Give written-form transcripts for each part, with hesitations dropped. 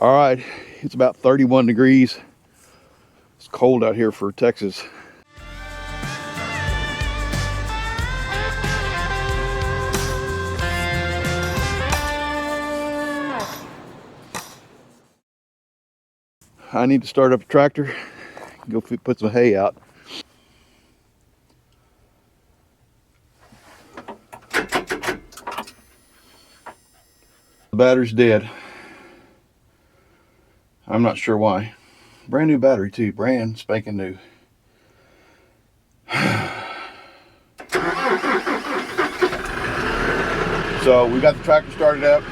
All right, it's about 31 degrees. It's cold out here for Texas. I need to start up the tractor, go put some hay out. The battery's dead. I'm not sure why. Brand new battery too, brand spanking new. So we got the tractor started up.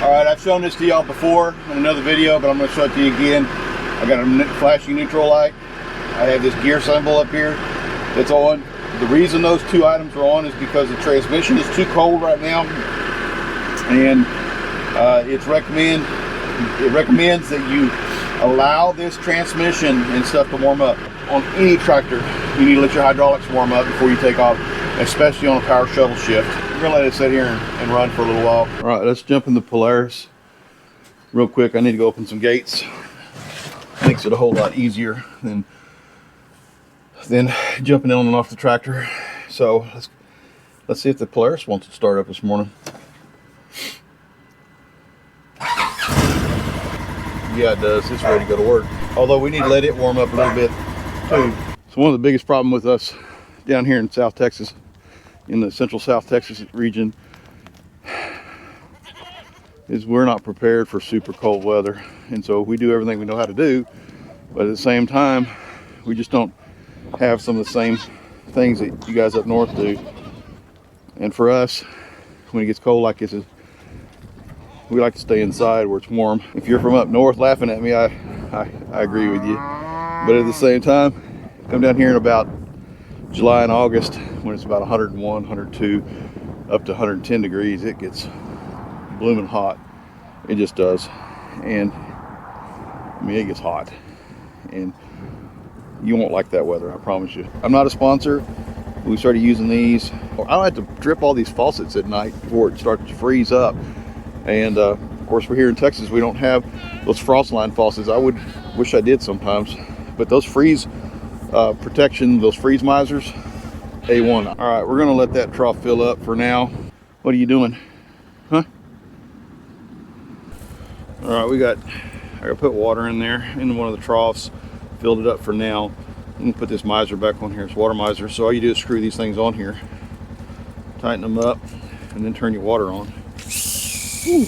All right, I've shown this to y'all before in another video, but I'm gonna show it to you again. I got a flashing neutral light. I have this gear symbol up here that's on. The reason those two items are on is because the transmission is too cold right now, and it recommends that you allow this transmission and stuff to warm up. On any tractor, you need to let your hydraulics warm up before you take off, especially on a power shuttle shift. We're gonna let it sit here and run for a little while. All right, let's jump in the Polaris real quick. I need to go open some gates. Makes it a whole lot easier than jumping on and off the tractor. So let's see if the Polaris wants to start up this morning. Yeah, it does. It's ready to go to work. Although we need to let it warm up a little bit too. So one of the biggest problems with us down here in South Texas, in the central South Texas region, is we're not prepared for super cold weather. And so we do everything we know how to do, but at the same time, we just don't have some of the same things that you guys up north do. And for us, when it gets cold like this, we like to stay inside where it's warm. If you're from up north laughing at me, I agree with you. But at the same time, come down here in about July and August, when it's about 101, 102, up to 110 degrees, it gets blooming hot. It just does. And I mean, it gets hot. And you won't like that weather, I promise you. I'm not a sponsor. We started using these. I don't have to drip all these faucets at night before it starts to freeze up. And of course, we're here in Texas, we don't have those frost line faucets. I would wish I did sometimes, but those freeze protection, those freeze misers, A1. All right, we're gonna let that trough fill up for now. What are you doing? Huh? All right, I gotta put water in there in one of the troughs, filled it up for now. I'm gonna put this miser back on here, it's water miser. So all you do is screw these things on here, tighten them up, and then turn your water on. Whew.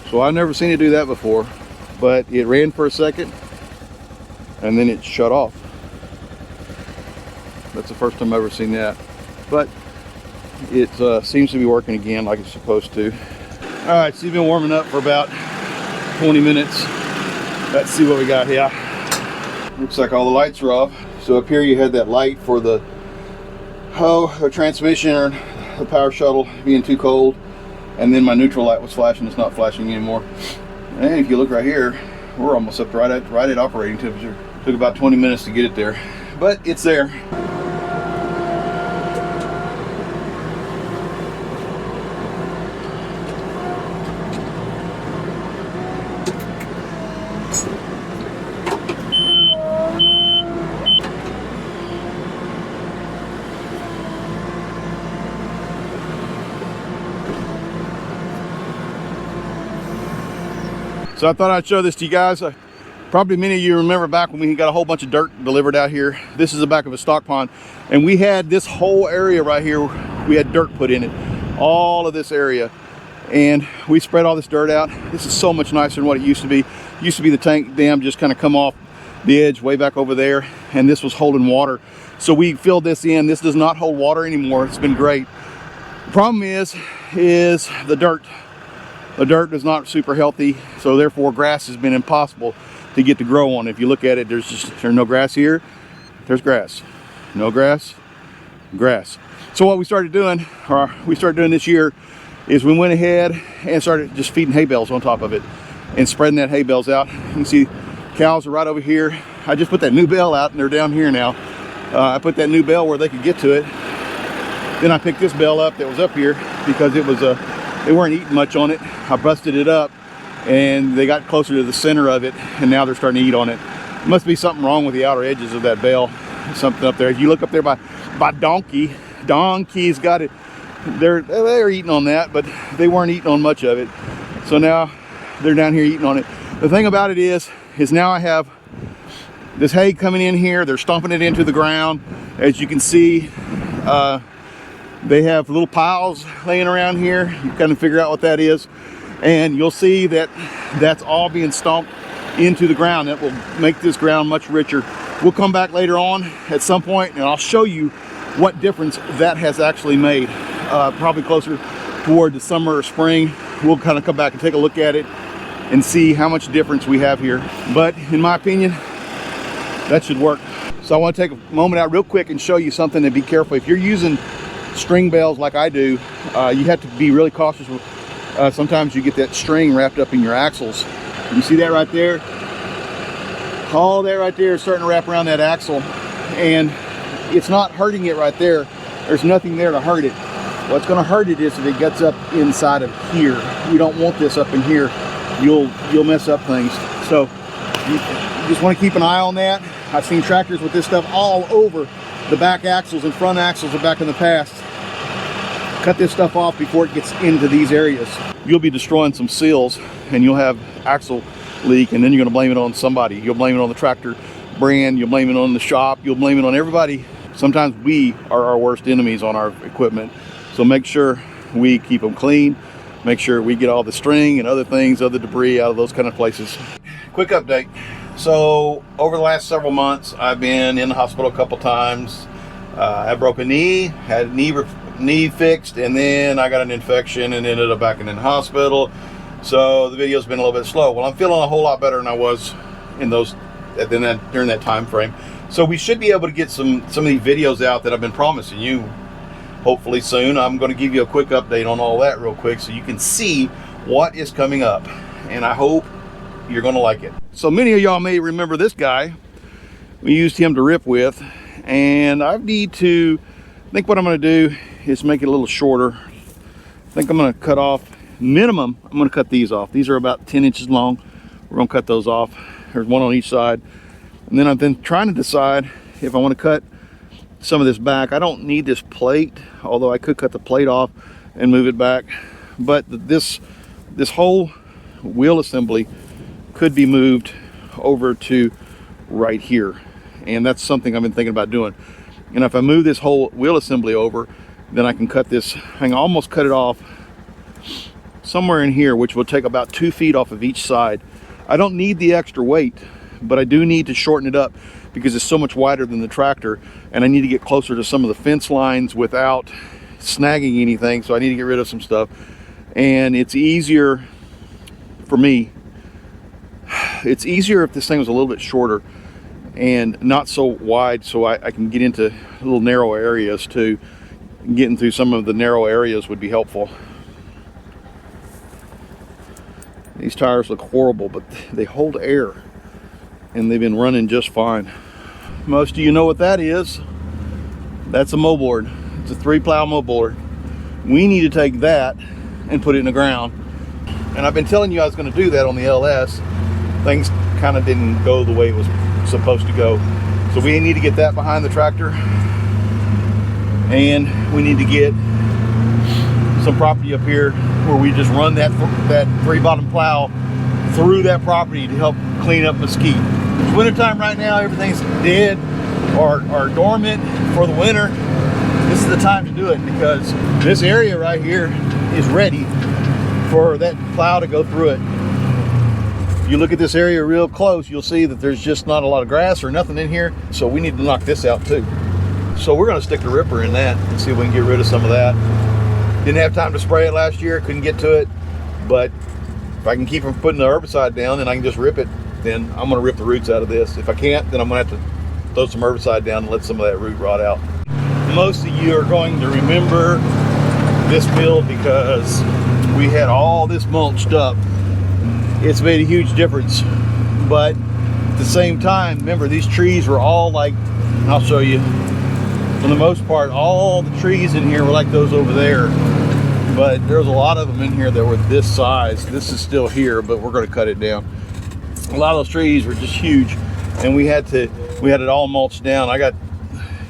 So I've never seen it do that before, but it ran for a second and then it shut off. That's the first time I've ever seen that, but it seems to be working again like it's supposed to. All right, so you've been warming up for about 20 minutes. Let's see what we got here. Looks like all the lights are off. So up here you had that light for the transmission or the power shuttle being too cold, and then my neutral light was flashing. It's not flashing anymore. And if you look right here, we're almost up right at operating temperature. Took about 20 minutes to get it there, but it's there. So I thought I'd show this to you guys. Probably many of you remember back when we got a whole bunch of dirt delivered out here. This is the back of a stock pond, and we had this whole area right here. We had dirt put in it, all of this area, and we spread all this dirt out. This is so much nicer than what it used to be. It used to be the tank dam just kind of come off the edge way back over there, and this was holding water. So we filled this in. This does not hold water anymore. It's been great. The problem is the dirt. The dirt is not super healthy, so therefore grass has been impossible to get to grow on. If you look at it, there's no grass here. There's grass. No grass, grass. So what we started doing this year, is we went ahead and started just feeding hay bales on top of it and spreading that hay bales out. You can see cows are right over here. I just put that new bale out and they're down here now. I put that new bale where they could get to it. Then I picked this bale up that was up here because it was they weren't eating much on it. I busted it up and they got closer to the center of it, and now they're starting to eat on it. Must be something wrong with the outer edges of that bale. Something up there. If you look up there by Donkey's got it. They're eating on that, but they weren't eating on much of it. So now they're down here eating on it. The thing about it is now I have this hay coming in here. They're stomping it into the ground. As you can see, they have little piles laying around here. You kind of figure out what that is, and you'll see that that's all being stomped into the ground. That will make this ground much richer. We'll come back later on at some point and I'll show you what difference that has actually made. Probably closer toward the summer or spring, we'll kind of come back and take a look at it and see how much difference we have here. But in my opinion, that should work. So I want to take a moment out real quick and show you something, and be careful. If you're using string bales like I do, you have to be really cautious. Sometimes you get that string wrapped up in your axles. You see that right there? All that right there is starting to wrap around that axle, and it's not hurting it right there. There's nothing there to hurt it. What's going to hurt it is if it gets up inside of here. You don't want this up in here. You'll mess up things. So you just want to keep an eye on that. I've seen tractors with this stuff all over the back axles and front axles back in the past. Cut this stuff off before it gets into these areas. You'll be destroying some seals, and you'll have axle leak, and then you're going to blame it on somebody. You'll blame it on the tractor brand, you'll blame it on the shop, you'll blame it on everybody. Sometimes we are our worst enemies on our equipment. So make sure we keep them clean, make sure we get all the string and other things, other debris out of those kind of places. Quick update. So over the last several months, I've been in the hospital a couple times. I broke a knee, had knee fixed, and then I got an infection and ended up back in the hospital. So the video's been a little bit slow. Well, I'm feeling a whole lot better than I was in during that time frame. So we should be able to get some of these videos out that I've been promising you hopefully soon. I'm going to give you a quick update on all that real quick so you can see what is coming up, and I hope you're going to like it. So many of y'all may remember this guy. We used him to rip with, and I think what I'm going to do is make it a little shorter. I think I'm going to cut off minimum. I'm going to cut these off. These are about 10 inches long. We're going to cut those off. There's one on each side. And then I've been trying to decide if I want to cut some of this back. I don't need this plate, although I could cut the plate off and move it back. But this whole wheel assembly could be moved over to right here. And that's something I've been thinking about doing. And if I move this whole wheel assembly over, then I can cut this, I can almost cut it off somewhere in here, which will take about 2 feet off of each side. I don't need the extra weight, but I do need to shorten it up because it's so much wider than the tractor, and I need to get closer to some of the fence lines without snagging anything. So I need to get rid of some stuff, and it's easier for me. It's easier if this thing was a little bit shorter and not so wide, so I can get into little narrow areas too. Getting through some of the narrow areas would be helpful. These tires look horrible, but they hold air, and they've been running just fine. Most of you know what that is. That's a moldboard. It's a 3-plow moldboard. We need to take that and put it in the ground. And I've been telling you I was going to do that on the LS. Things kind of didn't go the way it was supposed to go. So we need to get that behind the tractor. And we need to get some property up here where we just run that 3-bottom plow through that property to help clean up mesquite. It's wintertime right now, everything's dead or dormant for the winter. This is the time to do it because this area right here is ready for that plow to go through it. If you look at this area real close, you'll see that there's just not a lot of grass or nothing in here, so we need to knock this out too. So we're going to stick the ripper in that and see if we can get rid of some of that. Didn't have time to spray it last year, couldn't get to it, but if I can keep from putting the herbicide down and I can just rip it, then I'm going to rip the roots out of this. If I can't, then I'm going to have to throw some herbicide down and let some of that root rot out. Most of you are going to remember this field because we had all this mulched up. It's made a huge difference, but at the same time, remember these trees were all like, I'll show you, for the most part, all the trees in here were like those over there. but there's a lot of them in here that were this size. This is still here, but we're going to cut it down. A lot of those trees were just huge, and we had it all mulched down. I got,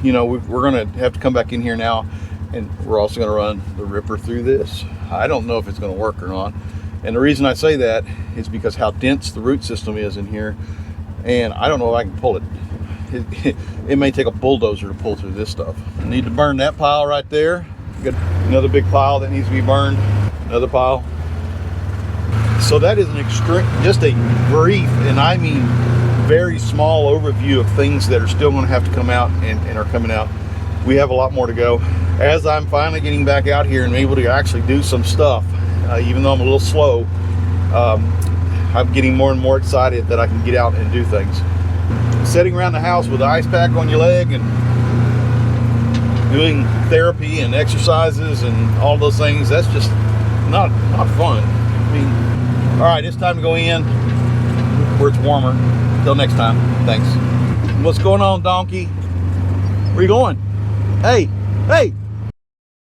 you know, we're going to have to come back in here now, and we're also going to run the ripper through this. I don't know if it's going to work or not, and the reason I say that is because how dense the root system is in here, and I don't know if I can pull it. It may take a bulldozer to pull through this stuff. I need to burn that pile right there. Got another big pile that needs to be burned. Another pile. So that is an extreme, just a brief, and I mean very small overview of things that are still going to have to come out and are coming out. We have a lot more to go. As I'm finally getting back out here and able to actually do some stuff, even though I'm a little slow, I'm getting more and more excited that I can get out and do things. Sitting around the house with an ice pack on your leg and doing therapy and exercises and all those things, that's just not fun. I mean, all right, it's time to go in where it's warmer. Till next time, thanks. What's going on, donkey? Where you going? Hey, hey.